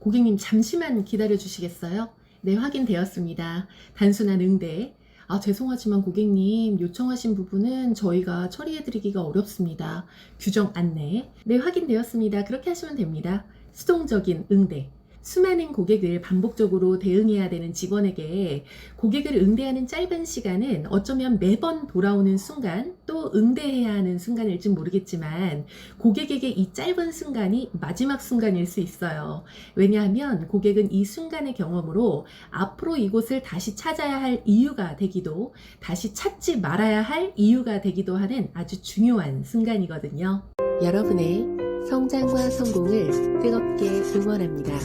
고객님 잠시만 기다려 주시겠어요? 네, 확인되었습니다. 단순한 응대. 죄송하지만 고객님 요청하신 부분은 저희가 처리해드리기가 어렵습니다. 규정 안내. 네, 확인되었습니다. 그렇게 하시면 됩니다. 수동적인 응대. 수많은 고객을 반복적으로 대응해야 되는 직원에게 고객을 응대하는 짧은 시간은 어쩌면 매번 돌아오는 순간 또 응대해야 하는 순간일지 모르겠지만 고객에게 이 짧은 순간이 마지막 순간일 수 있어요. 왜냐하면 고객은 이 순간의 경험으로 앞으로 이곳을 다시 찾아야 할 이유가 되기도 다시 찾지 말아야 할 이유가 되기도 하는 아주 중요한 순간이거든요. 여러분의 성장과 성공을 뜨겁게 응원합니다.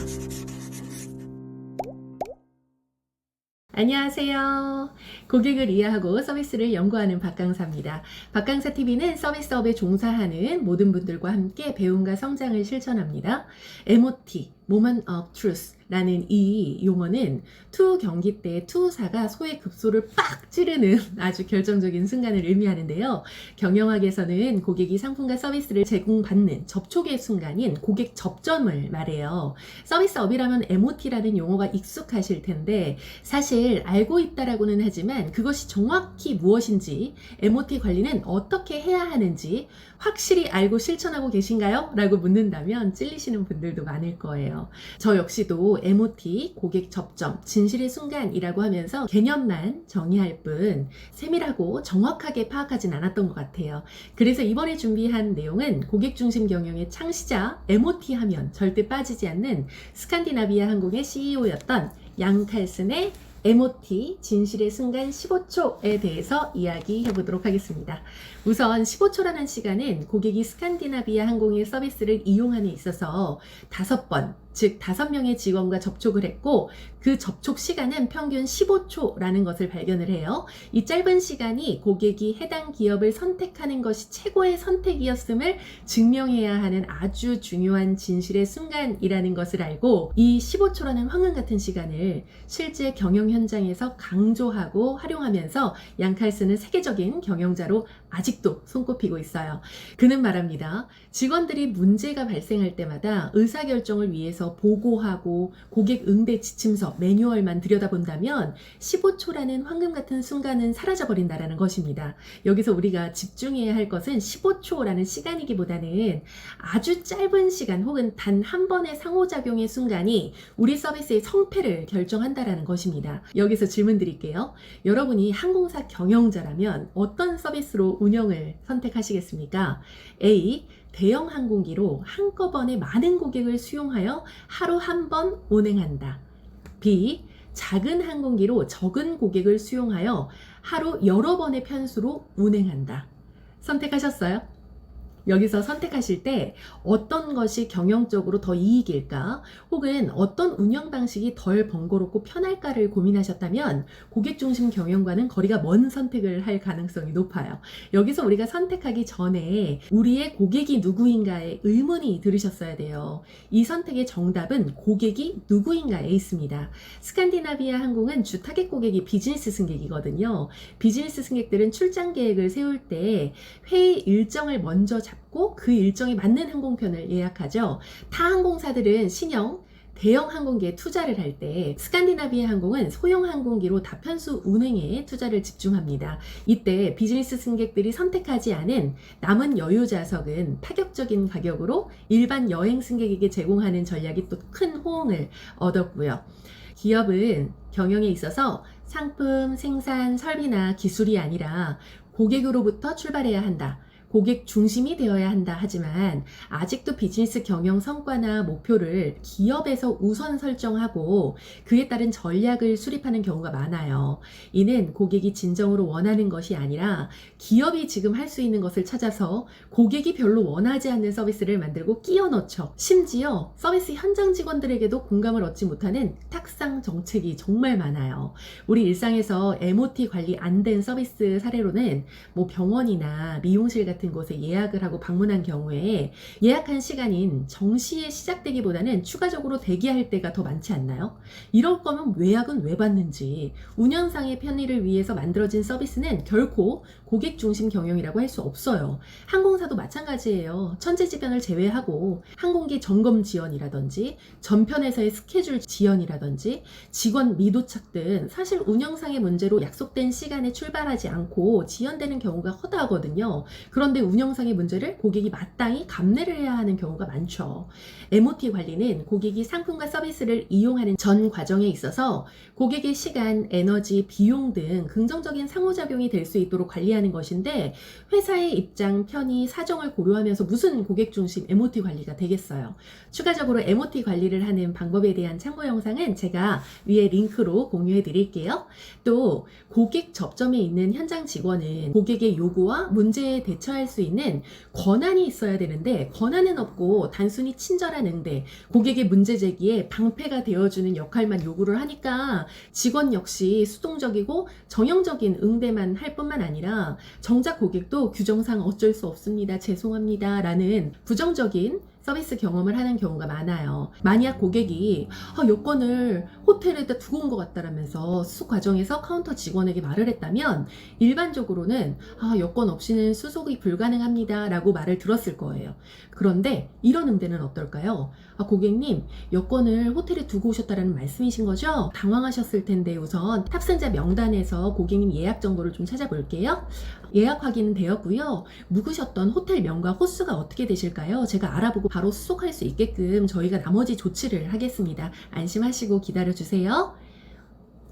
안녕하세요. 고객을 이해하고 서비스를 연구하는 박강사입니다. 박강사TV는 서비스업에 종사하는 모든 분들과 함께 배움과 성장을 실천합니다. MOT, Moment of Truth 라는 이 용어는 투 경기 때 투사가 소의 급소를 빡 찌르는 아주 결정적인 순간을 의미하는데요. 경영학에서는 고객이 상품과 서비스를 제공받는 접촉의 순간인 고객 접점을 말해요. 서비스업이라면 MOT라는 용어가 익숙하실 텐데 사실 알고 있다라고는 하지만 그것이 정확히 무엇인지 MOT 관리는 어떻게 해야 하는지 확실히 알고 실천하고 계신가요? 라고 묻는다면 찔리시는 분들도 많을 거예요. 저 역시도 MOT, 고객 접점, 진실의 순간이라고 하면서 개념만 정의할 뿐 세밀하고 정확하게 파악하진 않았던 것 같아요. 그래서 이번에 준비한 내용은 고객 중심 경영의 창시자 MOT 하면 절대 빠지지 않는 스칸디나비아 항공의 CEO였던 양 칼슨의 MOT, 진실의 순간 15초에 대해서 이야기해 보도록 하겠습니다. 우선 15초라는 시간은 고객이 스칸디나비아 항공의 서비스를 이용함에 있어서 5번, 즉 5명의 직원과 접촉을 했고 그 접촉 시간은 평균 15초라는 것을 발견을 해요. 이 짧은 시간이 고객이 해당 기업을 선택하는 것이 최고의 선택이었음을 증명해야 하는 아주 중요한 진실의 순간이라는 것을 알고 이 15초라는 황금 같은 시간을 실제 경영 현장에서 강조하고 활용하면서 양 칼슨은 세계적인 경영자로 아직도 손꼽히고 있어요. 그는 말합니다. 직원들이 문제가 발생할 때마다 의사결정을 위해서 보고하고 고객 응대 지침서, 매뉴얼만 들여다본다면 15초라는 황금 같은 순간은 사라져버린다라는 것입니다. 여기서 우리가 집중해야 할 것은 15초라는 시간이기보다는 아주 짧은 시간 혹은 단 한 번의 상호작용의 순간이 우리 서비스의 성패를 결정한다라는 것입니다. 여기서 질문 드릴게요. 여러분이 항공사 경영자라면 어떤 서비스로 운영을 선택하시겠습니까? A. 대형 항공기로 한꺼번에 많은 고객을 수용하여 하루 한 번 운행한다. B. 작은 항공기로 적은 고객을 수용하여 하루 여러 번의 편수로 운행한다. 선택하셨어요? 여기서 선택하실 때 어떤 것이 경영적으로 더 이익일까 혹은 어떤 운영 방식이 덜 번거롭고 편할까를 고민하셨다면 고객 중심 경영과는 거리가 먼 선택을 할 가능성이 높아요. 여기서 우리가 선택하기 전에 우리의 고객이 누구인가에 의문이 들으셨어야 돼요. 이 선택의 정답은 고객이 누구인가에 있습니다. 스칸디나비아 항공은 주 타겟 고객이 비즈니스 승객이거든요. 비즈니스 승객들은 출장 계획을 세울 때 회의 일정을 먼저 잡고 그 일정에 맞는 항공편을 예약하죠. 타 항공사들은 신형 대형 항공기에 투자를 할 때 스칸디나비아 항공은 소형 항공기로 다편수 운행에 투자를 집중합니다. 이때 비즈니스 승객들이 선택하지 않은 남은 여유 좌석은 파격적인 가격으로 일반 여행 승객에게 제공하는 전략이 또 큰 호응을 얻었고요. 기업은 경영에 있어서 상품, 생산, 설비나 기술이 아니라 고객으로부터 출발해야 한다. 고객 중심이 되어야 한다 하지만 아직도 비즈니스 경영 성과나 목표를 기업에서 우선 설정하고 그에 따른 전략을 수립하는 경우가 많아요. 이는 고객이 진정으로 원하는 것이 아니라 기업이 지금 할 수 있는 것을 찾아서 고객이 별로 원하지 않는 서비스를 만들고 끼워 넣죠. 심지어 서비스 현장 직원들에게도 공감을 얻지 못하는 탁상 정책이 정말 많아요. 우리 일상에서 MOT 관리 안 된 서비스 사례로는 병원이나 미용실 같은 같은 곳에 예약을 하고 방문한 경우에 예약한 시간인 정시에 시작되기보다는 추가적으로 대기할 때가 더 많지 않나요? 이럴 거면 예약은 왜 받는지. 운영상의 편의를 위해서 만들어진 서비스는 결코 고객 중심 경영이라고 할 수 없어요. 항공사도 마찬가지예요. 천재지변을 제외하고 항공기 점검 지연이라든지 전편에서의 스케줄 지연이라든지 직원 미도착 등 사실 운영상의 문제로 약속된 시간에 출발하지 않고 지연되는 경우가 허다하거든요. 그런데 운영상의 문제를 고객이 마땅히 감내를 해야 하는 경우가 많죠. MOT 관리는 고객이 상품과 서비스를 이용하는 전 과정에 있어서 고객의 시간, 에너지, 비용 등 긍정적인 상호작용이 될 수 있도록 관리하는 것인데 회사의 입장, 편의, 사정을 고려하면서 무슨 고객 중심 MOT 관리가 되겠어요. 추가적으로 MOT 관리를 하는 방법에 대한 참고 영상은 제가 위에 링크로 공유해 드릴게요. 또 고객 접점에 있는 현장 직원은 고객의 요구와 문제에 대처할 수 있는 권한이 있어야 되는데 권한은 없고 단순히 친절한 응대, 고객의 문제 제기에 방패가 되어주는 역할만 요구를 하니까 직원 역시 수동적이고 정형적인 응대만 할 뿐만 아니라 정작 고객도 규정상 어쩔 수 없습니다. 죄송합니다. 라는 부정적인 서비스 경험을 하는 경우가 많아요. 만약 고객이 여권을 호텔에다 두고 온 것 같다라면서 수속 과정에서 카운터 직원에게 말을 했다면 일반적으로는 여권 없이는 수속이 불가능합니다 라고 말을 들었을 거예요. 그런데 이런 응대는 어떨까요? 고객님, 여권을 호텔에 두고 오셨다는 말씀이신 거죠? 당황하셨을 텐데 우선 탑승자 명단에서 고객님 예약 정보를 좀 찾아볼게요. 예약 확인은 되었고요. 묵으셨던 호텔명과 호수가 어떻게 되실까요? 제가 알아보고 바로 수속할 수 있게끔 저희가 나머지 조치를 하겠습니다. 안심하시고 기다려주세요.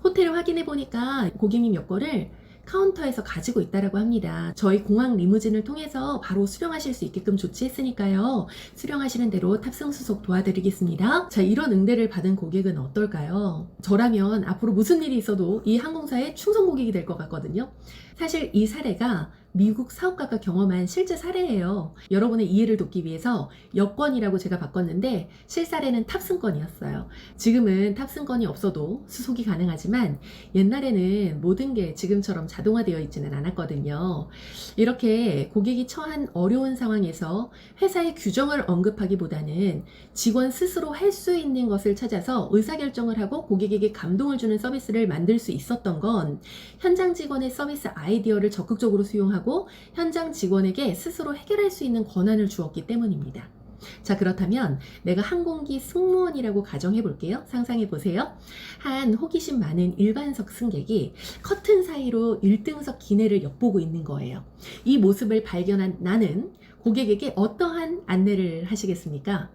호텔을 확인해 보니까 고객님 여권을 카운터에서 가지고 있다라고 합니다. 저희 공항 리무진을 통해서 바로 수령하실 수 있게끔 조치했으니까요. 수령하시는 대로 탑승 수속 도와드리겠습니다. 자, 이런 응대를 받은 고객은 어떨까요? 저라면 앞으로 무슨 일이 있어도 이 항공사의 충성 고객이 될 것 같거든요. 사실 이 사례가 미국 사업가가 경험한 실제 사례예요. 여러분의 이해를 돕기 위해서 여권이라고 제가 바꿨는데 실사례는 탑승권이었어요. 지금은 탑승권이 없어도 수속이 가능하지만 옛날에는 모든 게 지금처럼 자동화되어 있지는 않았거든요. 이렇게 고객이 처한 어려운 상황에서 회사의 규정을 언급하기보다는 직원 스스로 할 수 있는 것을 찾아서 의사결정을 하고 고객에게 감동을 주는 서비스를 만들 수 있었던 건 현장 직원의 서비스 아이디어를 적극적으로 수용하고 현장 직원에게 스스로 해결할 수 있는 권한을 주었기 때문입니다. 자, 그렇다면 내가 항공기 승무원이라고 가정해 볼게요. 상상해 보세요. 한 호기심 많은 일반석 승객이 커튼 사이로 1등석 기내를 엿보고 있는 거예요. 이 모습을 발견한 나는 고객에게 어떠한 안내를 하시겠습니까?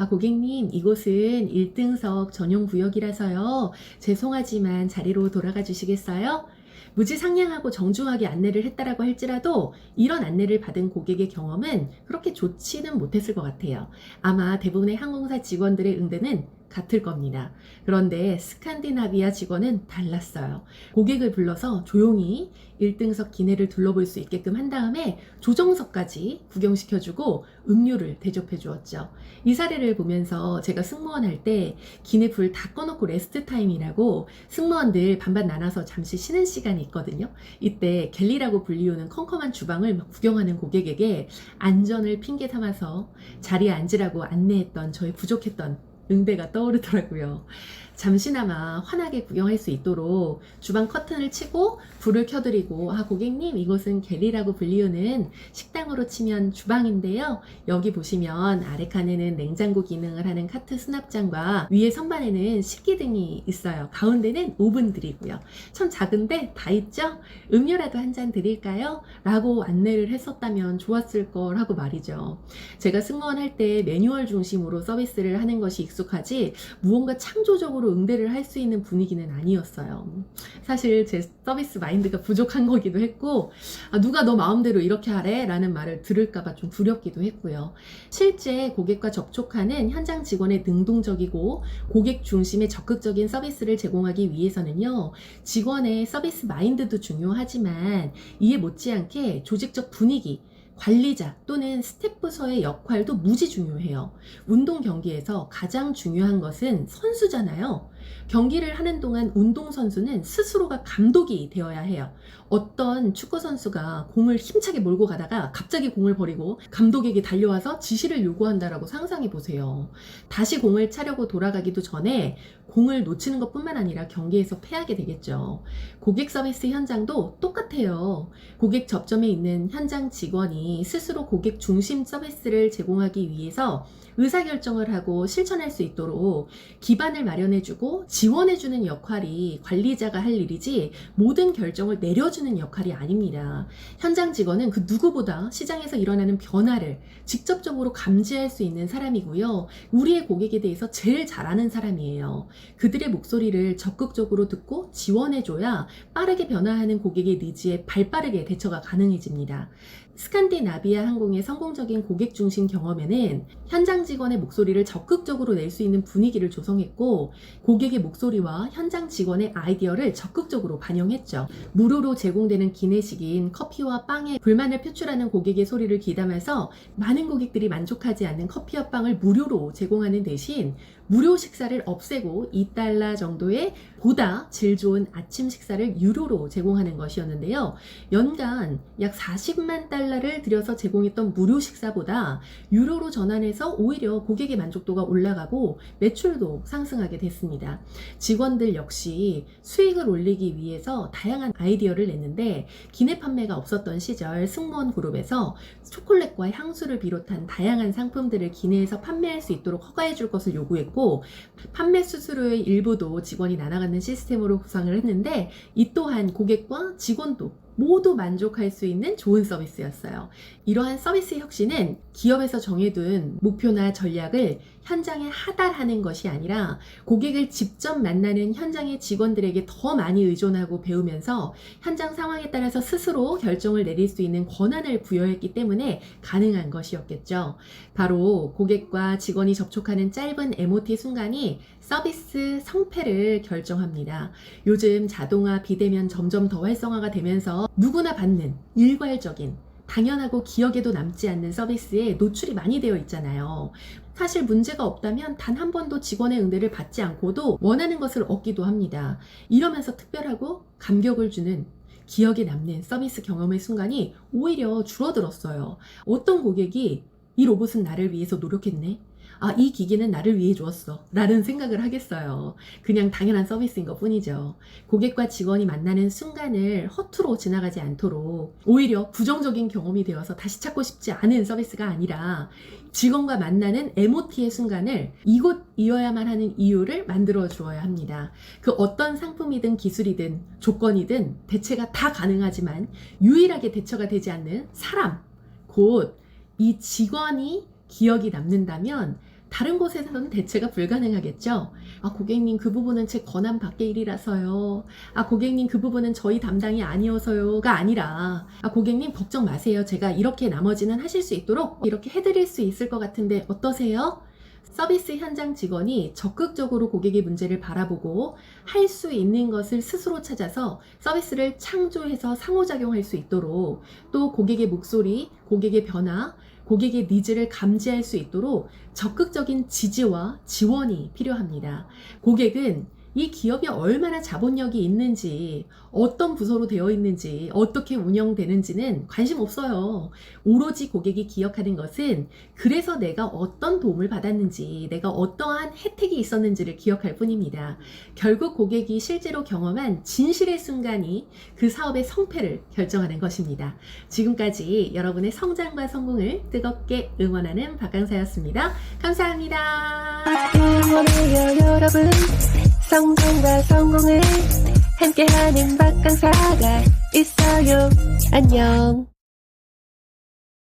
고객님, 이곳은 1등석 전용 구역이라서요. 죄송하지만 자리로 돌아가 주시겠어요? 무지상냥하고 정중하게 안내를 했다라고 할지라도 이런 안내를 받은 고객의 경험은 그렇게 좋지는 못했을 것 같아요. 아마 대부분의 항공사 직원들의 응대는 같을 겁니다. 그런데 스칸디나비아 직원은 달랐어요. 고객을 불러서 조용히 1등석 기내를 둘러볼 수 있게끔 한 다음에 조정석까지 구경시켜주고 음료를 대접해 주었죠. 이 사례를 보면서 제가 승무원 할 때 기내 불 다 꺼놓고 레스트 타임이라고 승무원들 반반 나눠서 잠시 쉬는 시간이 있거든요. 이때 갤리라고 불리우는 컴컴한 주방을 막 구경하는 고객에게 안전을 핑계 삼아서 자리에 앉으라고 안내했던 저의 부족했던 응대가 떠오르더라고요. 잠시나마 환하게 구경할 수 있도록 주방 커튼을 치고 불을 켜드리고 고객님, 이곳은 갤리라고 불리우는 식당으로 치면 주방인데요. 여기 보시면 아래 칸에는 냉장고 기능을 하는 카트 수납장과 위에 선반에는 식기등이 있어요. 가운데는 오븐들이고요. 참 작은데 다 있죠? 음료라도 한 잔 드릴까요? 라고 안내를 했었다면 좋았을 걸 하고 말이죠. 제가 승무원 할 때 매뉴얼 중심으로 서비스를 하는 것이 익숙하지 무언가 창조적으로 응대를 할 수 있는 분위기는 아니었어요. 사실 제 서비스 마인드가 부족한 거기도 했고 누가 너 마음대로 이렇게 하래? 라는 말을 들을까봐 좀 두렵기도 했고요. 실제 고객과 접촉하는 현장 직원의 능동적이고 고객 중심의 적극적인 서비스를 제공하기 위해서는요, 직원의 서비스 마인드도 중요하지만 이에 못지않게 조직적 분위기, 관리자 또는 스태프서의 역할도 무지 중요해요. 운동 경기에서 가장 중요한 것은 선수잖아요. 경기를 하는 동안 운동선수는 스스로가 감독이 되어야 해요. 어떤 축구선수가 공을 힘차게 몰고 가다가 갑자기 공을 버리고 감독에게 달려와서 지시를 요구한다라고 상상해 보세요. 다시 공을 차려고 돌아가기도 전에 공을 놓치는 것뿐만 아니라 경기에서 패하게 되겠죠. 고객 서비스 현장도 똑같아요. 고객 접점에 있는 현장 직원이 스스로 고객 중심 서비스를 제공하기 위해서 의사결정을 하고 실천할 수 있도록 기반을 마련해주고 지원해주는 역할이 관리자가 할 일이지 모든 결정을 내려주는 역할이 아닙니다. 현장 직원은 그 누구보다 시장에서 일어나는 변화를 직접적으로 감지할 수 있는 사람이고요. 우리의 고객에 대해서 제일 잘 아는 사람이에요. 그들의 목소리를 적극적으로 듣고 지원해줘야 빠르게 변화하는 고객의 니즈에 발빠르게 대처가 가능해집니다. 스칸디나비아 항공의 성공적인 고객 중심 경험에는 현장 직원의 목소리를 적극적으로 낼 수 있는 분위기를 조성했고 고객의 목소리와 현장 직원의 아이디어를 적극적으로 반영했죠. 무료로 제공되는 기내식인 커피와 빵에 불만을 표출하는 고객의 소리를 귀담아서 많은 고객들이 만족하지 않는 커피와 빵을 무료로 제공하는 대신 무료 식사를 없애고 $2 정도의 보다 질 좋은 아침 식사를 유료로 제공하는 것이었는데요. 연간 약 $40만 를 들여서 제공했던 무료 식사보다 유료로 전환해서 오히려 고객의 만족도가 올라가고 매출도 상승하게 됐습니다. 직원들 역시 수익을 올리기 위해서 다양한 아이디어를 냈는데 기내 판매가 없었던 시절 승무원 그룹에서 초콜릿과 향수를 비롯한 다양한 상품들을 기내에서 판매할 수 있도록 허가해 줄 것을 요구했고 판매 수수료의 일부도 직원이 나눠가는 시스템으로 구상을 했는데 이 또한 고객과 직원도 모두 만족할 수 있는 좋은 서비스였어요. 이러한 서비스 혁신은 기업에서 정해둔 목표나 전략을 현장에 하달하는 것이 아니라 고객을 직접 만나는 현장의 직원들에게 더 많이 의존하고 배우면서 현장 상황에 따라서 스스로 결정을 내릴 수 있는 권한을 부여했기 때문에 가능한 것이었겠죠. 바로 고객과 직원이 접촉하는 짧은 MOT 순간이 서비스 성패를 결정합니다. 요즘 자동화, 비대면 점점 더 활성화가 되면서 누구나 받는 일괄적인 당연하고 기억에도 남지 않는 서비스에 노출이 많이 되어 있잖아요. 사실 문제가 없다면 단 한 번도 직원의 응대를 받지 않고도 원하는 것을 얻기도 합니다. 이러면서 특별하고 감격을 주는 기억에 남는 서비스 경험의 순간이 오히려 줄어들었어요. 어떤 고객이 이 로봇은 나를 위해서 노력했네? 이 기기는 나를 위해 주었어 라는 생각을 하겠어요. 그냥 당연한 서비스인 것 뿐이죠. 고객과 직원이 만나는 순간을 허투루 지나가지 않도록 오히려 부정적인 경험이 되어서 다시 찾고 싶지 않은 서비스가 아니라 직원과 만나는 MOT의 순간을 이곳이어야만 하는 이유를 만들어 주어야 합니다. 그 어떤 상품이든 기술이든 조건이든 대체가 다 가능하지만 유일하게 대처가 되지 않는 사람, 곧 이 직원이 기억이 남는다면 다른 곳에서는 대체가 불가능하겠죠. 고객님 그 부분은 제 권한 밖의 일이라서요. 고객님 그 부분은 저희 담당이 아니어서요가 아니라 고객님 걱정 마세요. 제가 이렇게 나머지는 하실 수 있도록 이렇게 해드릴 수 있을 것 같은데 어떠세요? 서비스 현장 직원이 적극적으로 고객의 문제를 바라보고 할 수 있는 것을 스스로 찾아서 서비스를 창조해서 상호작용할 수 있도록 또 고객의 목소리, 고객의 변화, 고객의 니즈를 감지할 수 있도록 적극적인 지지와 지원이 필요합니다. 고객은 이 기업이 얼마나 자본력이 있는지, 어떤 부서로 되어 있는지, 어떻게 운영되는지는 관심 없어요. 오로지 고객이 기억하는 것은 그래서 내가 어떤 도움을 받았는지, 내가 어떠한 혜택이 있었는지를 기억할 뿐입니다. 결국 고객이 실제로 경험한 진실의 순간이 그 사업의 성패를 결정하는 것입니다. 지금까지 여러분의 성장과 성공을 뜨겁게 응원하는 박강사였습니다. 감사합니다. 응원해요 여러분, 성장과 성공을 함께하는 박강사가 있어요. 안녕.